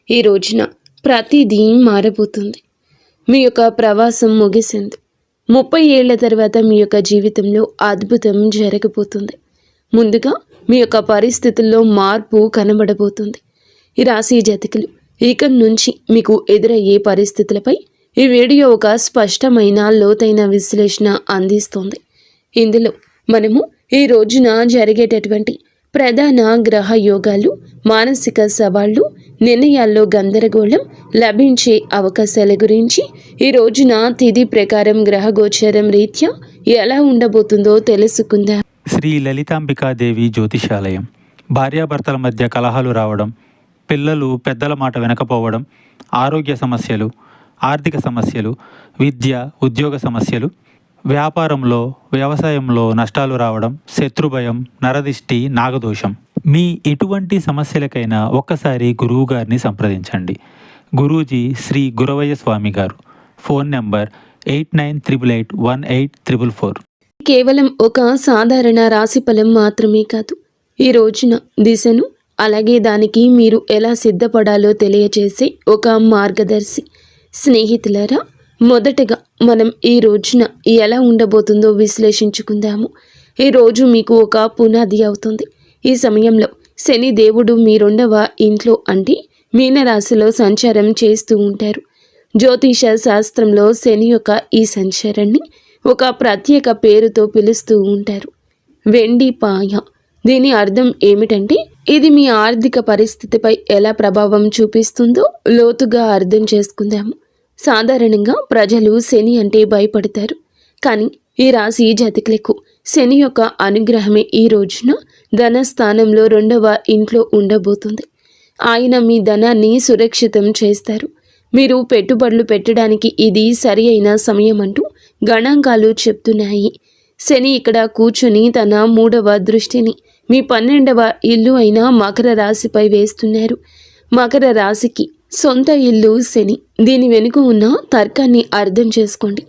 ఈ రోజున ప్రతిదీ మారబోతుంది. మీ యొక్క ప్రవాసం ముగిసింది. 30 ఏళ్ల తర్వాత మీ యొక్క జీవితంలో అద్భుతం జరగబోతుంది. ముందుగా మీ యొక్క పరిస్థితుల్లో మార్పు కనబడబోతుంది. ఈ రాశి జాతకులు ఇక నుంచి మీకు ఎదురయ్యే పరిస్థితులపై ఈ వీడియో ఒక స్పష్టమైన లోతైన విశ్లేషణ అందిస్తుంది. ఇందులో మనము ఈ రోజున జరిగేటటువంటి ప్రధాన గ్రహ యోగాలు, మానసిక సవాళ్లు, నిర్ణయాల్లో గందరగోళం, లభించే అవకాశాల గురించి, ఈ రోజున తిథి ప్రకారం గ్రహ గోచారం రీత్యా ఎలా ఉండబోతుందో తెలుసుకుందాం. శ్రీ లలితాంబికాదేవి జ్యోతిషాలయం. భార్యాభర్తల మధ్య కలహాలు రావడం, పిల్లలు పెద్దల మాట వినకపోవడం, ఆరోగ్య సమస్యలు, ఆర్థిక సమస్యలు, విద్య ఉద్యోగ సమస్యలు, వ్యాపారంలో వ్యవసాయంలో నష్టాలు రావడం, శత్రుభయం, నరదిష్టి, నాగదోషం. మీ ఎటువంటి సమస్యలకైనా ఒక్కసారి గురువు గారిని సంప్రదించండి. గురూజీ శ్రీ గురవయ్య స్వామి గారు. Phone number 8988818444. కేవలం ఒక సాధారణ రాశి ఫలం మాత్రమే కాదు, ఈ రోజున దిశను, అలాగే దానికి మీరు ఎలా సిద్ధపడాలో తెలియజేసే ఒక మార్గదర్శి. స్నేహితులారా, మొదటగా మనం ఈ రోజున ఎలా ఉండబోతుందో విశ్లేషించుకుందాము. ఈ రోజు మీకు ఒక పునాది అవుతుంది. ఈ సమయంలో శని దేవుడు మీ 2వ ఇంట్లో అంటే మీనరాశిలో సంచారం చేస్తూ ఉంటారు. జ్యోతిష శాస్త్రంలో శని యొక్క ఈ సంచారాన్ని ఒక ప్రత్యేక పేరుతో పిలుస్తూ ఉంటారు, వెండి పాయ. దీని అర్థం ఏమిటంటే ఇది మీ ఆర్థిక పరిస్థితిపై ఎలా ప్రభావం చూపిస్తుందో లోతుగా అర్థం చేసుకుందాము. సాధారణంగా ప్రజలు శని అంటే భయపడతారు, కానీ ఈ రాశి జాతకులకు శని యొక్క అనుగ్రహమే ఈ రోజున ధనస్థానంలో 2వ ఇంట్లో ఉండబోతుంది. ఆయన మీ ధనాన్ని సురక్షితం చేస్తారు. మీరు పెట్టుబడులు పెట్టడానికి ఇది సరి అయిన సమయం అంటూ గణాంకాలు చెప్తున్నాయి. శని ఇక్కడ కూర్చొని తన 3వ దృష్టిని మీ 12వ ఇల్లు అయిన మకర రాశిపై వేస్తున్నారు. మకర రాశికి సొంత ఇల్లు శని. దీని వెనుక ఉన్న తర్కాన్ని అర్థం చేసుకోండి.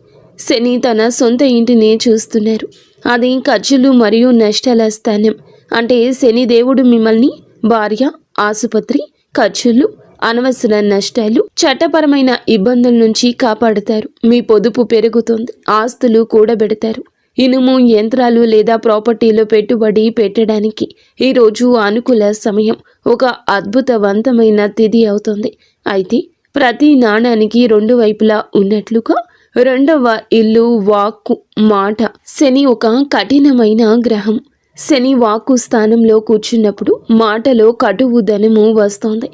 శని తన సొంత ఇంటిని చూస్తున్నారు. అది ఖర్చులు మరియు నష్టాల స్థానం. అంటే శని దేవుడు మిమ్మల్ని భార్య, ఆసుపత్రి ఖర్చులు, అనవసర నష్టాలు, చట్టపరమైన ఇబ్బందుల నుంచి కాపాడుతారు. మీ పొదుపు పెరుగుతుంది, ఆస్తులు కూడబెడతారు. ఇనుము, యంత్రాలు లేదా ప్రాపర్టీలో పెట్టుబడి పెట్టడానికి ఈరోజు అనుకూల సమయం. ఒక అద్భుతవంతమైన తిథి అవుతుంది. అయితే ప్రతి నాణానికి 2 వైపులా ఉన్నట్లుగా 2వ ఇల్లు, వాక్కు, మాట. శని ఒక కఠినమైన గ్రహం. శని వాక్కు స్థానంలో కూర్చున్నప్పుడు మాటలో కటువు ధనము వస్తోంది.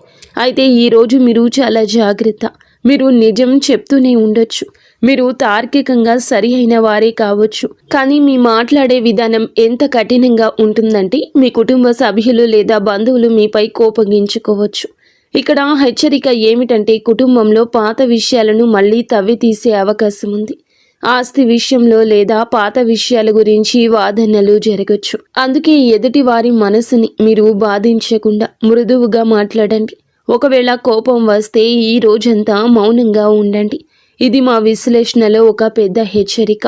అయితే ఈరోజు మీరు చాలా జాగ్రత్త. మీరు నిజం చెప్తూనే ఉండొచ్చు, మీరు తార్కికంగా సరి అయిన వారే కావచ్చు, కానీ మీ మాట్లాడే విధానం ఎంత కఠినంగా ఉంటుందంటే మీ కుటుంబ సభ్యులు లేదా బంధువులు మీపై కోపగించుకోవచ్చు. ఇక్కడ హెచ్చరిక ఏమిటంటే కుటుంబంలో పాత విషయాలను మళ్ళీ తవ్వి తీసే అవకాశం ఉంది. ఆస్తి విషయంలో లేదా పాత విషయాల గురించి వాదనలు జరగచ్చు. అందుకే ఎదుటి వారి మనసుని మీరు బాధించకుండా మృదువుగా మాట్లాడండి. ఒకవేళ కోపం వస్తే ఈ రోజంతా మౌనంగా ఉండండి. ఇది మా విశ్లేషణలో ఒక పెద్ద హెచ్చరిక.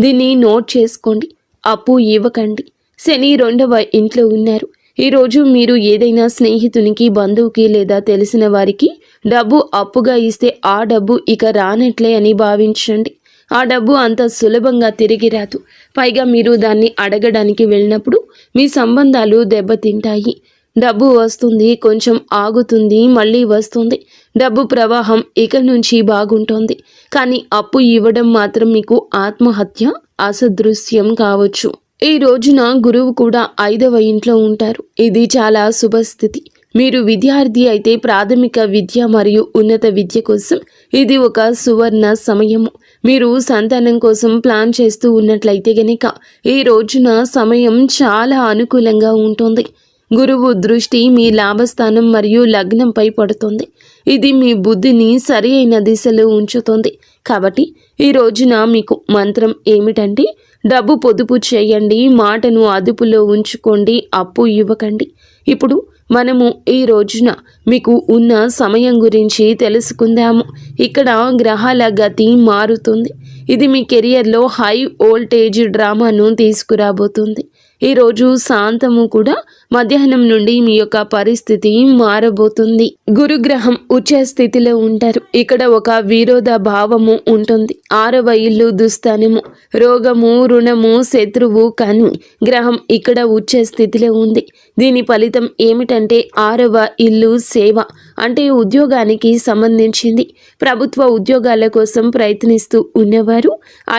దీన్ని నోట్ చేసుకోండి. అప్పు ఇవ్వకండి. శని 2వ ఇంట్లో ఉన్నారు. ఈరోజు మీరు ఏదైనా స్నేహితునికి, బంధువుకి లేదా తెలిసిన వారికి డబ్బు అప్పుగా ఇస్తే ఆ డబ్బు ఇక రానట్లే అని భావించండి. ఆ డబ్బు అంత సులభంగా తిరిగి రాదు. పైగా మీరు దాన్ని అడగడానికి వెళ్ళినప్పుడు మీ సంబంధాలు దెబ్బతింటాయి. డబ్బు వస్తుంది, కొంచెం ఆగుతుంది, మళ్ళీ వస్తుంది. డబ్బు ప్రవాహం ఇక నుంచి బాగుంటోంది. కానీ అప్పు ఇవ్వడం మాత్రం మీకు ఆత్మహత్య అసదృశ్యం కావచ్చు. ఈ రోజున గురువు కూడా 5వ ఇంట్లో ఉంటారు. ఇది చాలా శుభస్థితి. మీరు విద్యార్థి అయితే ప్రాథమిక విద్య మరియు ఉన్నత విద్య కోసం ఇది ఒక సువర్ణ సమయము. మీరు సంతానం కోసం ప్లాన్ చేస్తూ ఉన్నట్లయితే గనక ఈ రోజున సమయం చాలా అనుకూలంగా ఉంటుంది. గురువు దృష్టి మీ లాభస్థానం మరియు లగ్నంపై పడుతుంది. ఇది మీ బుద్ధిని సరి అయిన దిశలో ఉంచుతుంది. కాబట్టి ఈ రోజున మీకు మంత్రం ఏమిటంటే డబ్బు పొదుపు చేయండి, మాటను అదుపులో ఉంచుకోండి, అప్పు ఇవ్వకండి. ఇప్పుడు మనము ఈ రోజున మీకు ఉన్న సమయం గురించి తెలుసుకుందాము. ఇక్కడ గ్రహాల గతి మారుతుంది. ఇది మీ కెరియర్లో హై వోల్టేజ్ డ్రామాను తీసుకురాబోతుంది. ఈరోజు శాంతము కూడా మధ్యాహ్నం నుండి మీ యొక్క పరిస్థితి మారబోతుంది. గురుగ్రహం ఉచ్చ స్థితిలో ఉంటారు. ఇక్కడ ఒక విరోధ భావము ఉంటుంది. 6వ ఇల్లు దుస్థానము, రోగము, రుణము, శత్రువు. కానీ గ్రహం ఇక్కడ ఉచ్చ స్థితిలో ఉంది. దీని ఫలితం ఏమిటంటే 6వ ఇల్లు సేవ, అంటే ఉద్యోగానికి సంబంధించింది. ప్రభుత్వ ఉద్యోగాల కోసం ప్రయత్నిస్తూ ఉన్నవారు,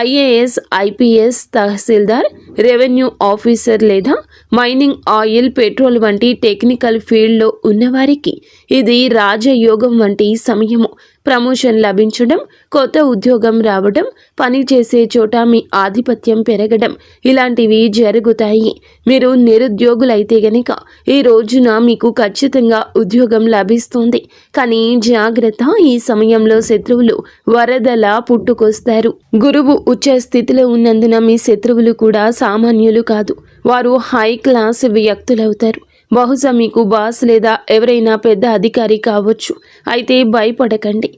ఐఏఎస్, ఐపీఎస్, తహసీల్దార్, రెవెన్యూ ఆఫీసర్ లేదా మైనింగ్, ఆయిల్, పెట్రోల్ వంటి టెక్నికల్ ఫీల్డ్లో ఉన్నవారికి ఇది రాజయోగం వంటి సమయము. ప్రమోషన్ లభించడం, కొత్త ఉద్యోగం రావడం, పని చేసే చోట మీ ఆధిపత్యం పెరగడం ఇలాంటివి జరుగుతాయి. మీరు నిరుద్యోగులైతే గనక ఈ రోజున మీకు ఖచ్చితంగా ఉద్యోగం లభిస్తుంది. కానీ జాగ్రత్త, ఈ సమయంలో శత్రువులు వరదలా పుట్టుకొస్తారు. గురువు ఉచ్చ స్థితిలో ఉన్నందున మీ శత్రువులు కూడా సామాన్యులు కాదు. వారు హై క్లాస్ వ్యక్తులవుతారు. బహుశా మీకు బాస్ లేదా ఎవరైనా పెద్ద అధికారి కావచ్చు. అయితే భయపడకండి.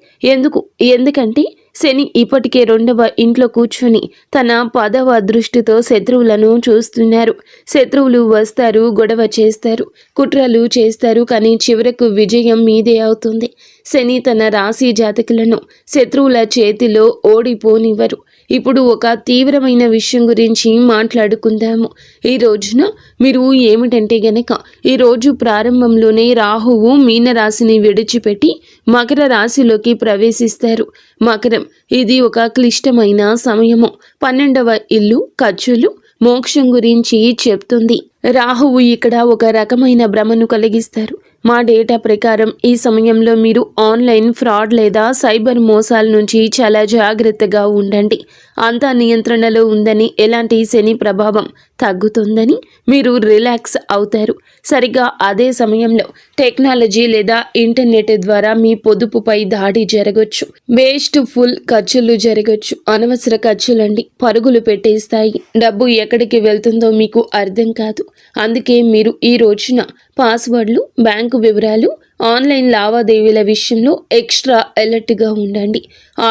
ఎందుకంటే శని ఇప్పటికే 2వ ఇంట్లో కూర్చొని తన 10వ దృష్టితో శత్రువులను చూస్తున్నారు. శత్రువులు వస్తారు, గొడవ చేస్తారు, కుట్రలు చేస్తారు. కానీ చివరకు విజయం మీదే అవుతుంది. శని తన రాశి జాతకులను శత్రువుల చేతిలో ఓడిపోనివ్వరు. ఇప్పుడు ఒక తీవ్రమైన విషయం గురించి మాట్లాడుకుందాము. ఈ రోజున మీరు ఏమిటంటే గనక ఈ రోజు ప్రారంభంలోనే రాహువు మీనరాశిని విడిచిపెట్టి మకర రాశిలోకి ప్రవేశిస్తారు. మకరం ఇది ఒక క్లిష్టమైన సమయము. 12వ ఇల్లు ఖర్చులు, మోక్షం గురించి చెప్తుంది. రాహువు ఇక్కడ ఒక రకమైన భ్రమను కలిగిస్తారు. మా డేటా ప్రకారం ఈ సమయంలో మీరు ఆన్లైన్ ఫ్రాడ్ లేదా సైబర్ మోసాల నుంచి చాలా జాగ్రత్తగా ఉండండి. అంతా నియంత్రణలో ఉందని, ఎలాంటి శని ప్రభావం తగ్గుతుందని మీరు రిలాక్స్ అవుతారు. సరిగ్గా అదే సమయంలో టెక్నాలజీ లేదా ఇంటర్నెట్ ద్వారా మీ పొదుపుపై దాడి జరగచ్చు. వేస్ట్ ఫుల్ ఖర్చులు జరగచ్చు. అనవసర ఖర్చులండి పరుగులు పెట్టేస్తాయి. డబ్బు ఎక్కడికి వెళ్తుందో మీకు అర్థం కాదు. అందుకే మీరు ఈ రోజున పాస్వర్డ్లు, బ్యాంకు వివరాలు, ఆన్లైన్ లావాదేవీల విషయంలో ఎక్స్ట్రా అలర్ట్గా ఉండండి.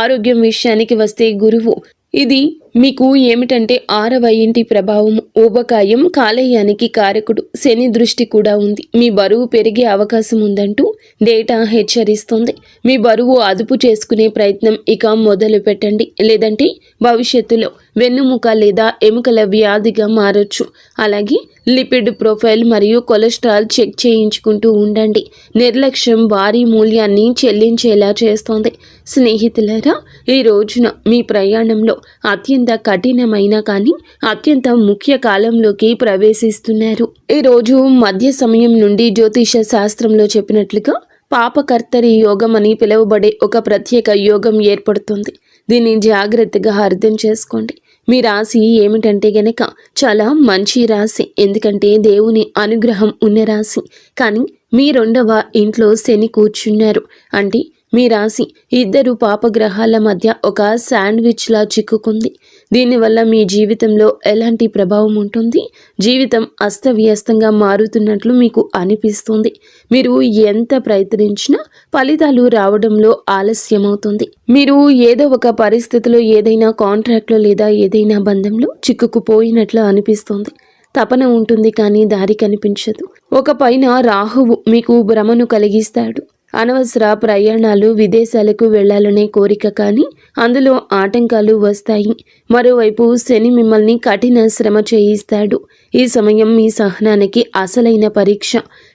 ఆరోగ్యం విషయానికి వస్తే గురువు ఇది మీకు ఏమిటంటే 6వ ఇంటి ప్రభావం. ఊబకాయం, కాలేయానికి కారకుడు. శని దృష్టి కూడా ఉంది. మీ బరువు పెరిగే అవకాశం ఉందంటూ డేటా హెచ్చరిస్తుంది. మీ బరువు అదుపు చేసుకునే ప్రయత్నం ఇక మొదలు పెట్టండి. లేదంటే భవిష్యత్తులో వెన్నుముక లేదా ఎముకల వ్యాధిగా మారొచ్చు. అలాగే లిపిడ్ ప్రొఫైల్ మరియు కొలెస్ట్రాల్ చెక్ చేయించుకుంటూ ఉండండి. నిర్లక్ష్యం భారీ మూల్యాన్ని చెల్లించేలా చేస్తోంది. స్నేహితులారా, ఈ రోజున మీ ప్రయాణంలో అత్యంత కఠినమైన కానీ అత్యంత ముఖ్య కాలంలోకి ప్రవేశిస్తున్నారు. ఈ రోజు మధ్య సమయం నుండి జ్యోతిష శాస్త్రంలో చెప్పినట్లుగా పాపకర్తరి యోగం అని పిలువబడే ఒక ప్రత్యేక యోగం ఏర్పడుతుంది. దీన్ని జాగ్రత్తగా అర్థం చేసుకోండి. మీ రాశి ఏమిటంటే గనక చాలా మంచి రాశి. ఎందుకంటే దేవుని అనుగ్రహం ఉన్న రాశి. కానీ మీ 2వ ఇంట్లో శని కూర్చున్నారు. అంటే మీ రాశి 2 పాపగ్రహాల మధ్య ఒక శాండ్విచ్లా చిక్కుకుంది. దీనివల్ల మీ జీవితంలో ఎలాంటి ప్రభావం ఉంటుంది? జీవితం అస్తవ్యస్తంగా మారుతున్నట్లు మీకు అనిపిస్తుంది. మీరు ఎంత ప్రయత్నించినా ఫలితాలు రావడంలో ఆలస్యమవుతుంది. మీరు ఏదో ఒక పరిస్థితిలో, ఏదైనా కాంట్రాక్ట్లో లేదా ఏదైనా బంధంలో చిక్కుకుపోయినట్లు అనిపిస్తుంది. తపన ఉంటుంది కానీ దారి కనిపించదు. ఒక పైన రాహువు మీకు భ్రమను కలిగిస్తాడు. అనవసర ప్రయాణాలు, విదేశాలకు వెళ్లాలనే కోరిక, కానీ అందులో ఆటంకాలు వస్తాయి. మరోవైపు శని మిమ్మల్ని కఠిన శ్రమ చేయిస్తాడు. ఈ సమయం మీ సహనానికి అసలైన పరీక్ష.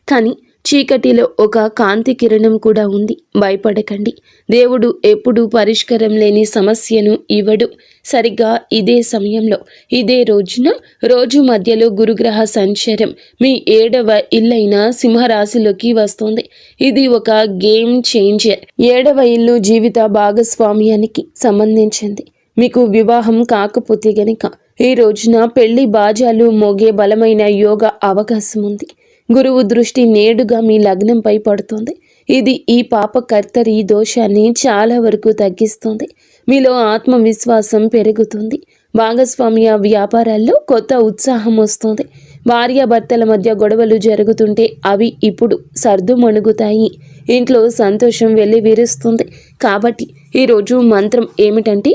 కానీ చీకటిలో ఒక కాంతి కిరణం కూడా ఉంది. భయపడకండి. దేవుడు ఎప్పుడూ పరిష్కారం లేని సమస్యను ఇవ్వడు. సరిగ్గా ఇదే సమయంలో, ఇదే రోజున, రోజు మధ్యలో గురుగ్రహ సంచారం మీ 7వ ఇల్లైన సింహరాశిలోకి వస్తుంది. ఇది ఒక గేమ్ చేంజర్. 7వ ఇల్లు జీవిత భాగస్వామ్యానికి సంబంధించింది. మీకు వివాహం కాకపోతే గనక ఈ రోజున పెళ్లి బాజాలు మోగే బలమైన యోగ అవకాశం ఉంది. గురువు దృష్టి నేడుగా మీ లగ్నంపై పడుతుంది. ఇది ఈ పాపకర్తరి దోషాన్ని చాలా వరకు తగ్గిస్తుంది. మీలో ఆత్మవిశ్వాసం పెరుగుతుంది. భాగస్వామ్య వ్యాపారాల్లో కొత్త ఉత్సాహం వస్తుంది. భార్యాభర్తల మధ్య గొడవలు జరుగుతుంటే అవి ఇప్పుడు సర్దుమణుగుతాయి. ఇంట్లో సంతోషం వెల్లివిరుస్తుంది. కాబట్టి ఈరోజు మంత్రం ఏమిటంటే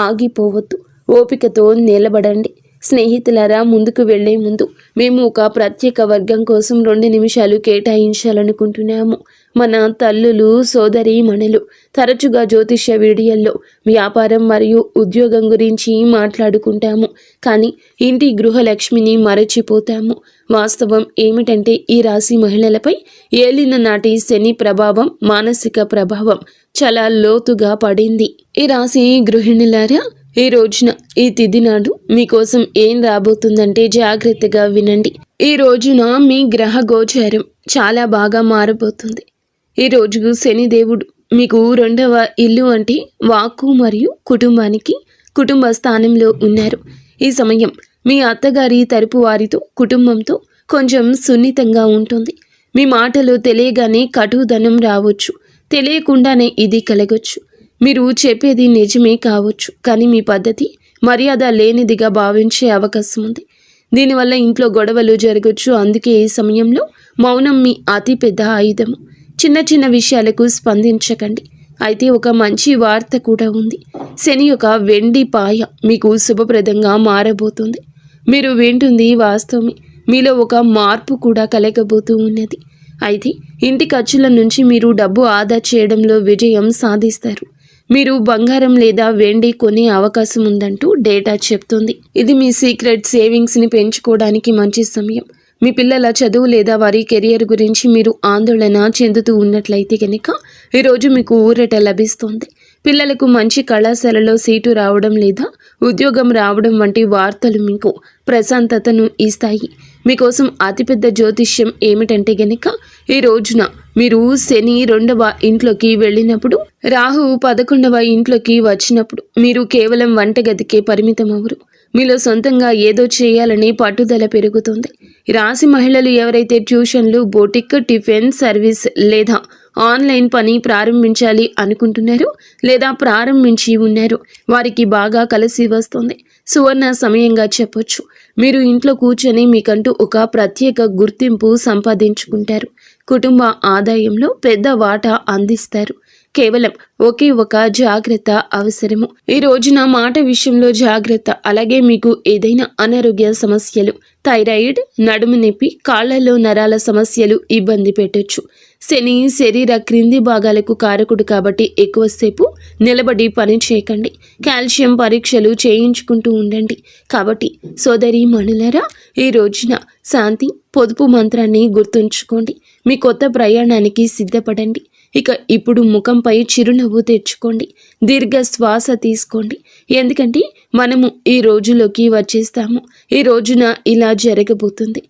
ఆగిపోవద్దు. ఓపికతో నిలబడండి. స్నేహితులారా, ముందుకు వెళ్లే ముందు మేము ఒక ప్రత్యేక వర్గం కోసం 2 నిమిషాలు కేటాయించాలనుకుంటున్నాము. మన తల్లులు, సోదరీమణులు తరచుగా జ్యోతిష్య వీడియోల్లో వ్యాపారం మరియు ఉద్యోగం గురించి మాట్లాడుకుంటాము, కానీ ఇంటి గృహలక్ష్మిని మరచిపోతాము. వాస్తవం ఏమిటంటే ఈ రాశి మహిళలపై ఏలిన నాటి శని ప్రభావం, మానసిక ప్రభావం చాలా లోతుగా పడింది. ఈ రాశి గృహిణులారా, ఈ రోజున ఈ తిథి నాడు మీకోసం ఏం రాబోతుందంటే జాగ్రత్తగా వినండి. ఈ రోజున మీ గ్రహ గోచారం చాలా బాగా మారబోతుంది. ఈ రోజు శనిదేవుడు మీకు 2వ ఇల్లు అంటే వాక్కు మరియు కుటుంబానికి కుటుంబ స్థానంలో ఉన్నారు. ఈ సమయం మీ అత్తగారి తరపు వారితో, కుటుంబంతో కొంచెం సున్నితంగా ఉంటుంది. మీ మాటలో తెలియగానే కటుదనం రావచ్చు, తెలియకుండానే ఇది కలగొచ్చు. మీరు చెప్పేది నిజమే కావచ్చు, కానీ మీ పద్ధతి మర్యాద లేనిదిగా భావించే అవకాశం ఉంది. దీనివల్ల ఇంట్లో గొడవలు జరగచ్చు. అందుకే ఈ సమయంలో మౌనం మీ అతిపెద్ద ఆయుధము. చిన్న చిన్న విషయాలకు స్పందించకండి. అయితే ఒక మంచి వార్త కూడా ఉంది. శని యొక్క వెండి పాయ మీకు శుభప్రదంగా మారబోతుంది. మీరు వింటుంది వాస్తవమే. మీలో ఒక మార్పు కూడా కలగబోతూ ఉన్నది. అయితే ఇంటి ఖర్చుల నుంచి మీరు డబ్బు ఆదా చేయడంలో విజయం సాధిస్తారు. మీరు బంగారం లేదా వెండి కొనే అవకాశం ఉందంటూ డేటా చెప్తుంది. ఇది మీ సీక్రెట్ సేవింగ్స్ని పెంచుకోవడానికి మంచి సమయం. మీ పిల్లల చదువు లేదా వారి కెరియర్ గురించి మీరు ఆందోళన చెందుతూ ఉన్నట్లయితే కనుక ఈరోజు మీకు ఊరట లభిస్తుంది. పిల్లలకు మంచి కళాశాలలో సీటు రావడం లేదా ఉద్యోగం రావడం వంటి వార్తలు మీకు ప్రశాంతతను ఇస్తాయి. మీకోసం అతిపెద్ద జ్యోతిష్యం ఏమిటంటే గనక ఈ రోజున మీరు శని 2వ ఇంట్లోకి వెళ్ళినప్పుడు, రాహు 11వ ఇంట్లోకి వచ్చినప్పుడు మీరు కేవలం వంటగదికే పరిమితం అవ్వరు. మీలో సొంతంగా ఏదో చేయాలని పట్టుదల పెరుగుతుంది. రాశి మహిళలు ఎవరైతే ట్యూషన్లు, బోటిక్, టిఫిన్ సర్వీస్ లేదా ఆన్లైన్ పని ప్రారంభించాలి అనుకుంటున్నారో లేదా ప్రారంభించి ఉన్నారో వారికి బాగా కలిసి వస్తుంది. సువర్ణ సమయంగా చెప్పొచ్చు. మీరు ఇంట్లో కూర్చొని మీకంటూ ఒక ప్రత్యేక గుర్తింపు సంపాదించుకుంటారు. కుటుంబ ఆదాయంలో పెద్ద వాటా అందిస్తారు. కేవలం ఒకే ఒక జాగ్రత్త అవసరము. ఈ రోజున మాట విషయంలో జాగ్రత్త. అలాగే మీకు ఏదైనా అనారోగ్య సమస్యలు, థైరాయిడ్, నడుము నొప్పి, కాళ్లలో నరాల సమస్యలు ఇబ్బంది పెట్టొచ్చు. శని శరీర క్రింది భాగాలకు కారకుడు కాబట్టి ఎక్కువసేపు నిలబడి పని చేయకండి. కాల్షియం పరీక్షలు చేయించుకుంటూ ఉండండి. కాబట్టి సోదరి మణులరా, ఈ రోజున శాంతి, పొదుపు మంత్రాన్ని గుర్తుంచుకోండి. మీ కొత్త ప్రయాణానికి సిద్ధపడండి. ఇక ఇప్పుడు ముఖంపై చిరునవ్వు తెచ్చుకోండి. దీర్ఘ శ్వాస తీసుకోండి. ఎందుకంటే మనము ఈ రోజులోకి వచ్చేస్తాము. ఈ రోజున ఇలా జరగబోతుంది.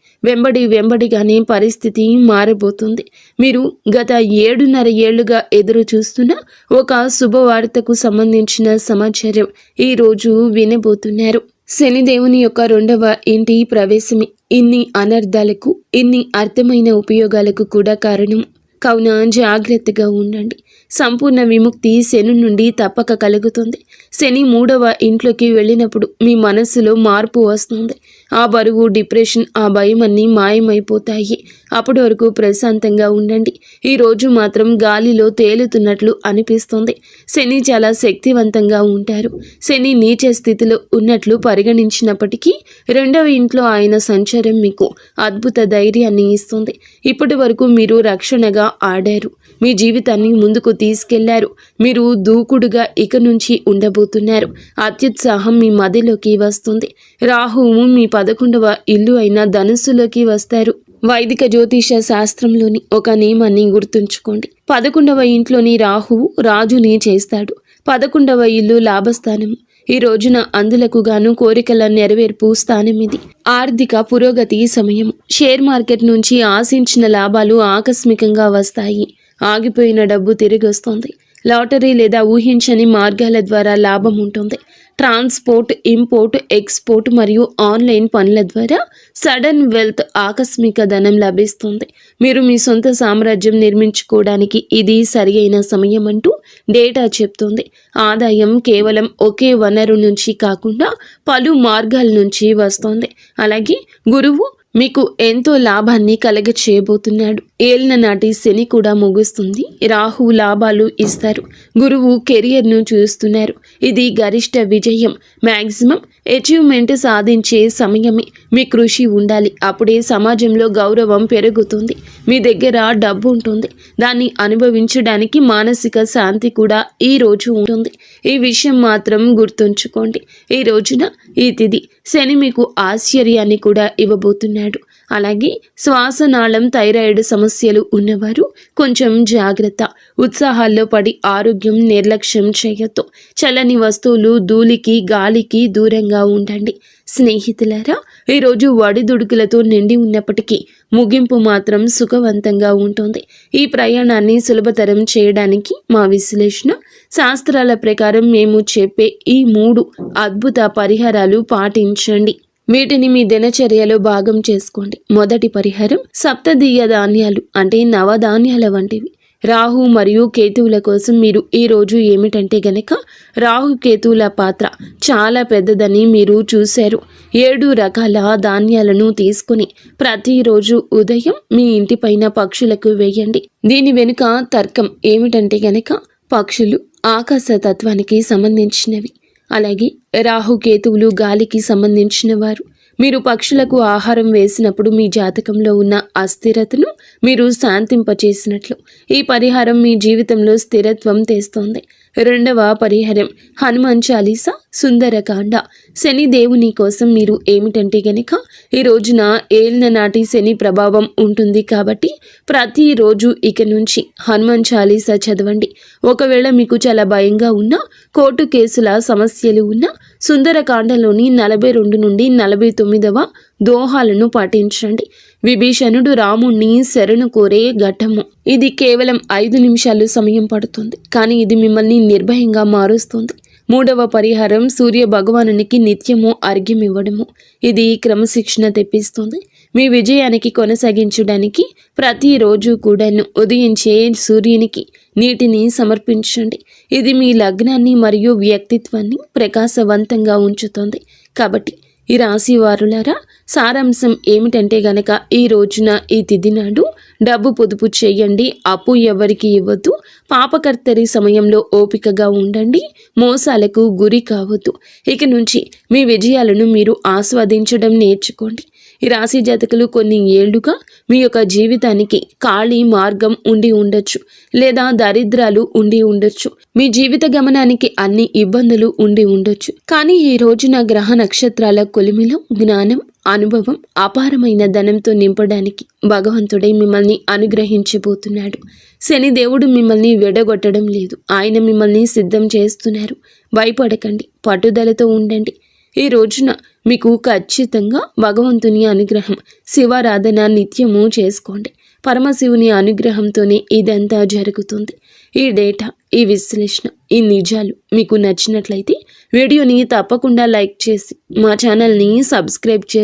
వెంబడిగానే పరిస్థితి మారబోతుంది. మీరు గత 7.5 ఏళ్లుగా ఎదురు చూస్తున్న ఒక శుభవార్తకు సంబంధించిన సమాచారం ఈ రోజు వినబోతున్నారు. శనిదేవుని యొక్క 2వ ఇంటి ప్రవేశమే ఇన్ని అనర్థాలకు, ఇన్ని అర్థమైన ఉపయోగాలకు కూడా కారణం. కావున జాగ్రత్తగా ఉండండి. సంపూర్ణ విముక్తి శని నుండి తప్పక కలుగుతుంది. శని 3వ ఇంట్లోకి వెళ్ళినప్పుడు మీ మనస్సులో మార్పు వస్తుంది. ఆ బరువు, డిప్రెషన్, ఆ భయం అన్నీ మాయమైపోతాయి. అప్పటి వరకు ప్రశాంతంగా ఉండండి. ఈ రోజు మాత్రం గాలిలో తేలుతున్నట్లు అనిపిస్తుంది. శని చాలా శక్తివంతంగా ఉంటారు. శని నీచ స్థితిలో ఉన్నట్లు పరిగణించినప్పటికీ 2వ ఇంట్లో ఆయన సంచారం మీకు అద్భుత ధైర్యాన్ని ఇస్తుంది. ఇప్పటి వరకు మీరు రక్షణగా ఆడారు. మీ జీవితాన్ని ముందుకు తీసుకెళ్లారు. మీరు దూకుడుగా ఇక నుంచి ఉండబోతున్నారు. అత్యుత్సాహం మీ మదిలోకి వస్తుంది. రాహువు మీ 11వ ఇల్లు అయిన ధనుస్సులోకి వస్తారు. వైదిక జ్యోతిష శాస్త్రంలోని ఒక నియమాన్ని గుర్తుంచుకోండి. 11వ ఇంట్లోని రాహువు రాజుని చేస్తాడు. 11వ ఇల్లు లాభస్థానము. ఈ రోజున అందులకు గాను కోరికల నెరవేర్పు స్థానం ఇది. ఆర్థిక పురోగతి సమయం. షేర్ మార్కెట్ నుంచి ఆశించిన లాభాలు ఆకస్మికంగా వస్తాయి. ఆగిపోయిన డబ్బు తిరిగి వస్తుంది. లాటరీ లేదా ఊహించని మార్గాల ద్వారా లాభం ఉంటుంది. ట్రాన్స్పోర్ట్, ఇంపోర్ట్, ఎక్స్పోర్ట్ మరియు ఆన్లైన్ పనుల ద్వారా సడన్ వెల్త్, ఆకస్మిక ధనం లభిస్తుంది. మీరు మీ సొంత సామ్రాజ్యం నిర్మించుకోవడానికి ఇది సరి అయిన సమయం అంటూ డేటా చెప్తుంది. ఆదాయం కేవలం ఒకే వనరు నుంచి కాకుండా పలు మార్గాల నుంచి వస్తుంది. అలాగే గురువు మీకు ఎంతో లాభాన్ని కలగ చేయబోతున్నాడు. ఏలిన నాటి శని కూడా ముగుస్తుంది. రాహు లాభాలు ఇస్తారు. గురువు కెరియర్ను చూస్తున్నారు. ఇది గరిష్ట విజయం, మ్యాక్సిమం అచీవ్మెంట్ సాధించే సమయమే. మీ కృషి ఉండాలి. అప్పుడే సమాజంలో గౌరవం పెరుగుతుంది. మీ దగ్గర డబ్బు ఉంటుంది. దాన్ని అనుభవించడానికి మానసిక శాంతి కూడా ఈ రోజు ఉంటుంది. ఈ విషయం మాత్రం గుర్తుంచుకోండి. ఈ రోజున ఈ తిథి శని మీకు ఆశ్చర్యాన్ని కూడా ఇవ్వబోతున్నాడు. అలాగే శ్వాసనాళం థైరాయిడ్ సమస్యలు ఉన్నవారు కొంచెం జాగ్రత్త. ఉత్సాహాల్లో పడి ఆరోగ్యం నిర్లక్ష్యం చేయొద్దు. చల్లని వస్తువులు, ధూళికి, గాలికి దూరంగా ఉండండి. స్నేహితులారా, ఈరోజు ఒడిదుడుకులతో నిండి ఉన్నప్పటికీ ముగింపు మాత్రం సుఖవంతంగా ఉంటుంది. ఈ ప్రయాణాన్ని సులభతరం చేయడానికి మా విశ్లేషణ శాస్త్రాల ప్రకారం మేము చెప్పే ఈ 3 అద్భుత పరిహారాలు పాటించండి. వీటిని మీ దినచర్యలో భాగం చేసుకోండి. మొదటి పరిహారం సప్తదీయ ధాన్యాలు అంటే నవధాన్యాల వంటివి. రాహు మరియు కేతువుల కోసం మీరు ఈ రోజు ఏమిటంటే గనక రాహు కేతువుల పాత్ర చాలా పెద్దదని మీరు చూశారు. 7 రకాల ధాన్యాలను తీసుకుని ప్రతిరోజు ఉదయం మీ ఇంటిపైన పక్షులకు వేయండి. దీని వెనుక తర్కం ఏమిటంటే గనక పక్షులు ఆకాశ తత్వానికి సంబంధించినవి. అలాగే రాహుకేతువులు గాలికి సంబంధించిన వారు. మీరు పక్షులకు ఆహారం వేసినప్పుడు మీ జాతకంలో ఉన్న అస్థిరతను మీరు శాంతింపచేసినట్లు. ఈ పరిహారం మీ జీవితంలో స్థిరత్వం తెస్తోంది. రెండవ పరిహారం హనుమాన్ చాలీసా, సుందరకాండ. శని దేవుని కోసం మీరు ఏమిటంటే గనక ఈ రోజున ఏలిన నాటి శని ప్రభావం ఉంటుంది కాబట్టి ప్రతిరోజు ఇక నుంచి హనుమాన్ చాలీసా చదవండి. ఒకవేళ మీకు చాలా భయంగా ఉన్నా, కోర్టు కేసుల సమస్యలు ఉన్నా సుందరకాండలోని 42 నుండి 49వ దోహాలను పాటించండి. విభీషణుడు రాముణ్ణి శరణు కోరే ఘట్టము. ఇది కేవలం 5 నిమిషాలు సమయం పడుతుంది, కానీ ఇది మిమ్మల్ని నిర్భయంగా మారుస్తుంది. మూడవ పరిహారం సూర్య భగవానునికి నిత్యము అర్ఘ్యం ఇవ్వడము. ఇది క్రమశిక్షణ తెప్పిస్తుంది. మీ విజయానికి కొనసాగించడానికి ప్రతిరోజు కూడాను ఉదయించే సూర్యునికి నీటిని సమర్పించండి. ఇది మీ లగ్నాన్ని మరియు వ్యక్తిత్వాన్ని ప్రకాశవంతంగా ఉంచుతుంది. కాబట్టి ఈ రాశి వారులారా, సారాంశం ఏమిటంటే గనక ఈ రోజున ఈ తిథి నాడు డబ్బు పొదుపు చేయండి. అప్పు ఎవరికి ఇవ్వద్దు. పాపకర్తరి సమయంలో ఓపికగా ఉండండి. మోసాలకు గురి కావద్దు. ఇక నుంచి మీ విజయాలను మీరు ఆస్వాదించడం నేర్చుకోండి. ఈ రాశి జాతకులు కొన్ని ఏళ్లుగా మీ యొక్క జీవితానికి ఖాళీ మార్గం ఉండి ఉండొచ్చు, లేదా దరిద్రాలు ఉండి ఉండొచ్చు. మీ జీవిత గమనానికి అన్ని ఇబ్బందులు ఉండి ఉండొచ్చు. కానీ ఈ రోజున గ్రహ నక్షత్రాల కొలిమిలో జ్ఞానం, అనుభవం, అపారమైన ధనంతో నింపడానికి భగవంతుడే మిమ్మల్ని అనుగ్రహించబోతున్నాడు. శని దేవుడు మిమ్మల్ని విడగొట్టడం లేదు. ఆయన మిమ్మల్ని సిద్ధం చేస్తున్నారు. భయపడకండి, పట్టుదలతో ఉండండి. ఈ రోజున మీకు ఖచ్చితంగా భగవంతుని అనుగ్రహం, శివారాధన నిత్యము చేసుకోండి. పరమశివుని అనుగ్రహంతోనే ఇదంతా జరుగుతుంది. ఈ డేటా, ఈ విశ్లేషణ, ఈ నిజాలు మీకు నచ్చినట్లయితే వీడియోని తప్పకుండా లైక్ చేసి మా ఛానల్ని సబ్స్క్రైబ్ చేసి